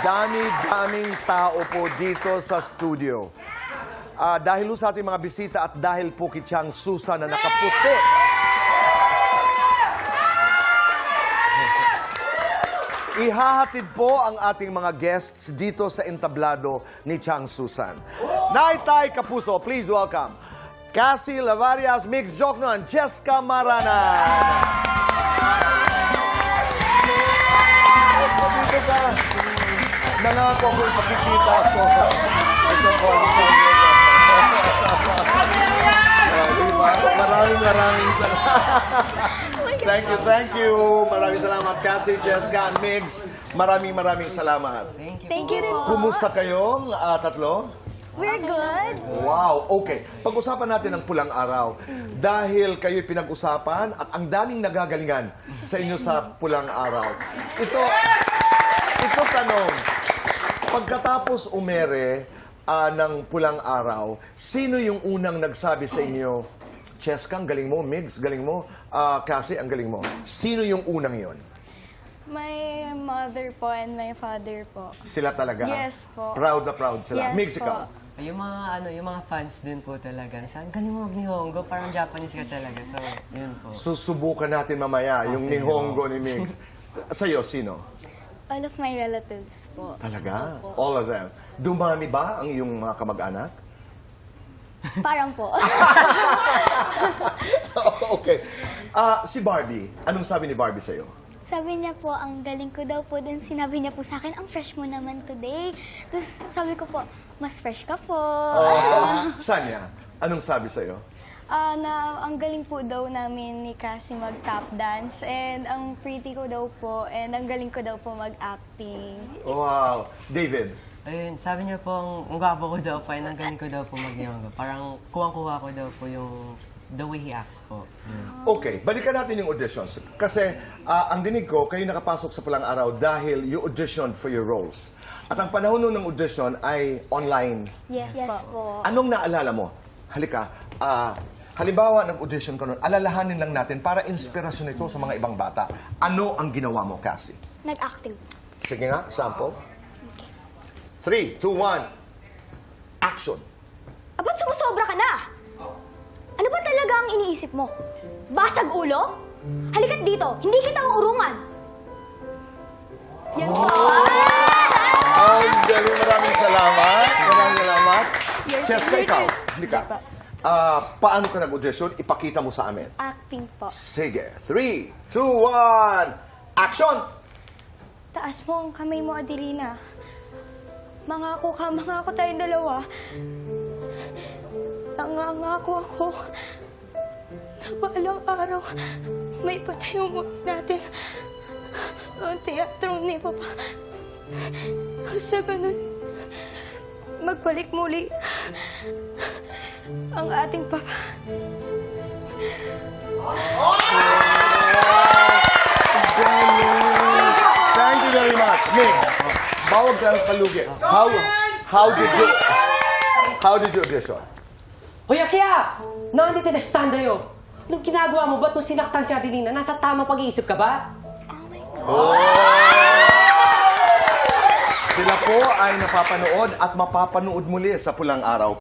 dami-daming tao po dito sa studio. Dahil sa ating mga bisita at dahil po kay Chang Susan na nakaputi. Ihahatid po ang ating mga guests dito sa entablado ni Chang Susan. Naitay Kapuso, please welcome Cassie Lavarias, Mix Jokno, and Jessica Maranan. Dito ka. Nangako ko makikita ko. Ito po ang Maraming salamat. Thank you. Maraming salamat, Cassie, Jessica, and Migs. Maraming salamat. Thank you rin po. Kumusta kayong tatlo? We're good. Wow, okay. Pag-usapan natin ang pulang araw. Dahil kayo'y pinag-usapan at ang daming nagagalingan sa inyo sa pulang araw. Ito tanong. Pagkatapos umere ng pulang araw, sino yung unang nagsabi sa inyo, Cheska, ang galing mo, Migs, galing mo, Cassie, ang galing mo. Sino yung unang yon? My mother po and my father po. Sila talaga? Yes po. Proud na proud sila. Yes Migs, po. ikaw? Yung mga fans din po talaga. Saan galing mo mag-Nihongo? Parang Japanese ka talaga. So, yun po. Susubukan natin mamaya yung sige. Nihongo ni Migs. Sa'yo, sino? All of my relatives po. Talaga? All of them. Dumami ba ang iyong mga kamag-anak? Parang po. Okay. Si Barbie, anong sabi ni Barbie sa'yo? Sabi niya po, ang galing ko daw po. Then sinabi niya po sa akin, ang fresh mo naman today. Tapos sabi ko po, mas fresh ka po. Sanya, anong sabi sa'yo? Na ang galing po daw namin ni Cassie mag-tap dance and ang pretty ko daw po and ang galing ko daw po mag-acting. Wow. David? Ayun, sabi niya po, ang gwapo ko daw po, and ang galing ko daw po mag-Nihongo. Parang kuwang-kuha ko daw po yung the way he acts po. Okay, balikan natin yung auditions. Kasi ang dinig ko, kayo nakapasok sa pulang araw dahil you auditioned for your roles. At ang panahon nun ng audition ay online. Yes, Yes po. po. Anong naalala mo? Halika, halimbawa nag-audition ka nun, alalahanin lang natin para inspirasyon ito sa mga ibang bata. Ano ang ginawa mo, Cassie? Nag-acting. Sige nga, sample. 3, 2, 1. Action. Aba't sumusobra ka na? Ano ba talaga ang iniisip mo? Basag ulo? Halika't dito, hindi kita maurungan. Yan po. Ang galing, maraming salamat. Maraming salamat. Cheska, ikaw. Halika. Paano ka nag-audition? Ipakita mo sa amin. Acting po. Sige. 3, 2, 1. Action! Taas mo ang kamay mo, Adelina. Mangako tayong dalawa. Nangangako ako na balang araw may patayo muli natin ang teatro ni Papa. Sa ganun, magbalik muli ang ating Papa. Thank you very much. Nick, bawag ka ng palugi. How did you audition? Hoy, Akia! Nandito na standayo. Nung ginagawa mo, ba't mo sinaktan si Adelina? Nasa tamang pag-iisip ka ba? Sila po ay napapanood at mapapanood muli sa Pulang Araw.